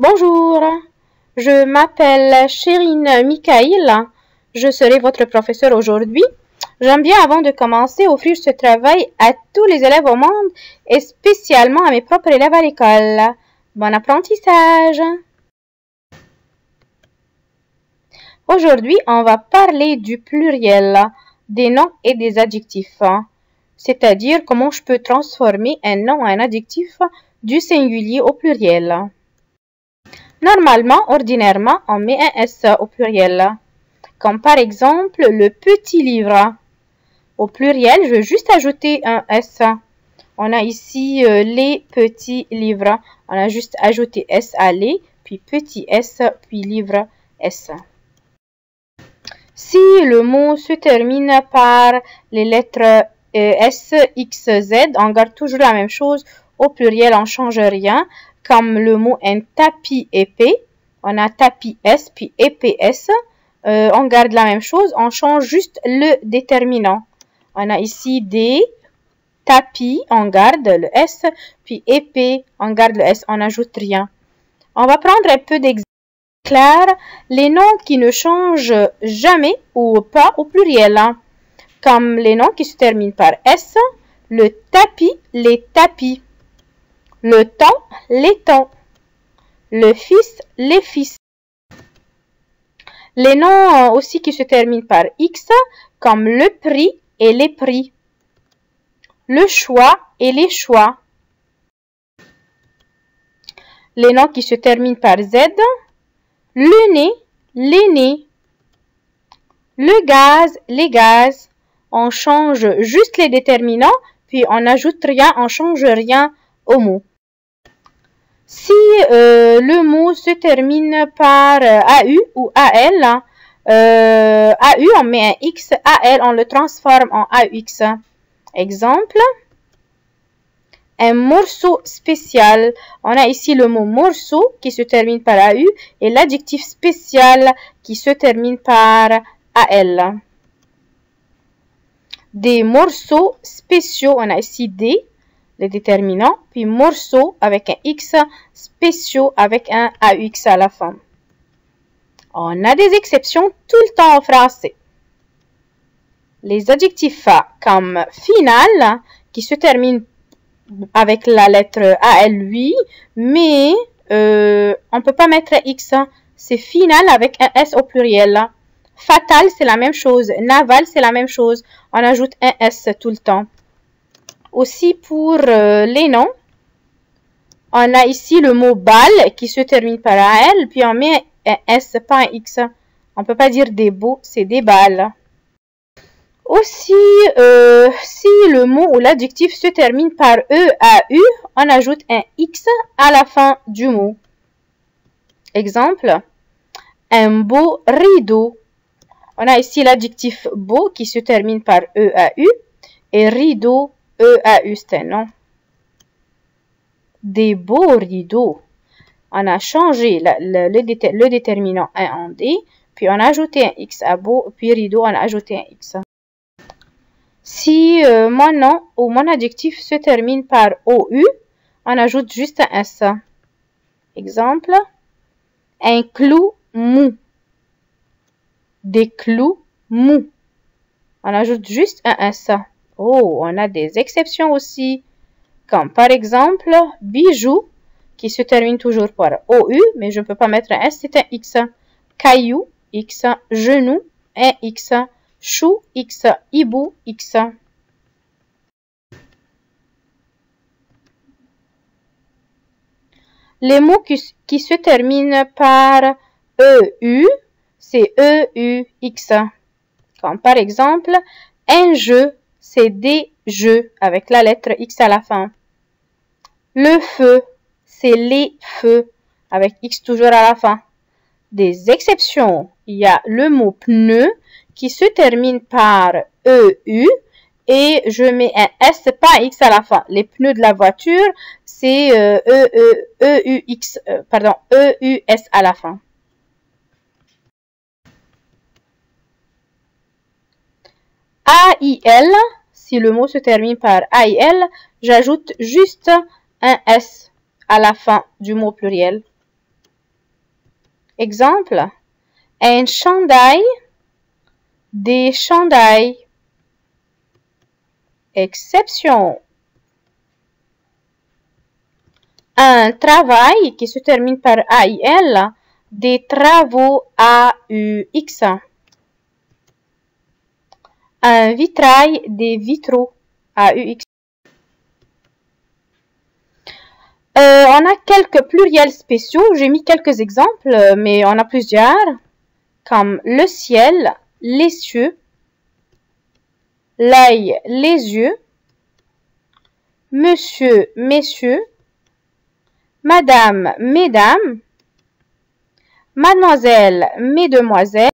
Bonjour, je m'appelle Chérine Mikaïl. Je serai votre professeur aujourd'hui. J'aime bien, avant de commencer, offrir ce travail à tous les élèves au monde et spécialement à mes propres élèves à l'école. Bon apprentissage! Aujourd'hui, on va parler du pluriel, des noms et des adjectifs, c'est-à-dire comment je peux transformer un nom en un adjectif du singulier au pluriel. Normalement, ordinairement, on met un S au pluriel, comme par exemple le petit livre. Au pluriel, je veux juste ajouter un S. On a ici les petits livres. On a juste ajouté S à les, puis petit S, puis livre S. Si le mot se termine par les lettres S, X, Z, on garde toujours la même chose. Au pluriel, on ne change rien. Comme le mot un tapis épais, on a tapis S, puis épais S. On garde la même chose, on change juste le déterminant. On a ici des tapis, on garde le S, puis épais, on garde le S, on n'ajoute rien. On va prendre un peu d'exemples clairs, les noms qui ne changent jamais ou pas au pluriel, comme les noms qui se terminent par S, le tapis, les tapis, le temps, les temps, le fils, les fils. Les noms aussi qui se terminent par X, comme le prix et les prix, le choix et les choix. Les noms qui se terminent par Z, le nez, les nez, le gaz, les gaz. On change juste les déterminants, puis on n'ajoute rien, on ne change rien au mot. Si le mot se termine par AU ou AL, AU on met un X, AL on le transforme en AUX. Exemple, un morceau spécial. On a ici le mot morceau qui se termine par AU et l'adjectif spécial qui se termine par AL. Des morceaux spéciaux, on a ici des, les déterminants, puis morceaux avec un X, spéciaux avec un AUX à la fin. On a des exceptions tout le temps en français. Les adjectifs comme final, qui se terminent avec la lettre AL, lui, mais on ne peut pas mettre un X. C'est final avec un S au pluriel. Fatal, c'est la même chose. Naval, c'est la même chose. On ajoute un S tout le temps. Aussi pour les noms, on a ici le mot balle qui se termine par AL, puis on met un S, pas un X. On ne peut pas dire des beaux, c'est des balles. Aussi, si le mot ou l'adjectif se termine par EAU, on ajoute un X à la fin du mot. Exemple, un beau rideau. On a ici l'adjectif beau qui se termine par EAU et rideau, EAU, c'est un nom. Des beaux rideaux. On a changé le déterminant 1 en D, puis on a ajouté un X à beau, puis rideau, on a ajouté un X. Si mon nom ou mon adjectif se termine par OU, on ajoute juste un S. Exemple, un clou mou. Des clous mous. On ajoute juste un S. Oh, on a des exceptions aussi, comme par exemple, bijou, qui se termine toujours par OU, mais je ne peux pas mettre un S, c'est un X. Caillou, X. Genou, un X. Chou, X. Hibou, X. Les mots qui se terminent par EU, c'est EUX. Comme par exemple, un jeu, c'est des jeux avec la lettre X à la fin. Le feu, c'est les feux avec X toujours à la fin. Des exceptions, il y a le mot pneu qui se termine par EU et je mets un S, pas un X à la fin. Les pneus de la voiture, c'est EUX à la fin. AIL, si le mot se termine par AIL, j'ajoute juste un S à la fin du mot pluriel. Exemple, un chandail, des chandails. Exception. Un travail qui se termine par AIL, des travaux AUX. Un vitrail, des vitraux AUX. On a quelques pluriels spéciaux. J'ai mis quelques exemples, mais on a plusieurs, comme le ciel, les cieux, l'œil, les yeux, monsieur, messieurs, madame, mesdames, mademoiselle, mesdemoiselles,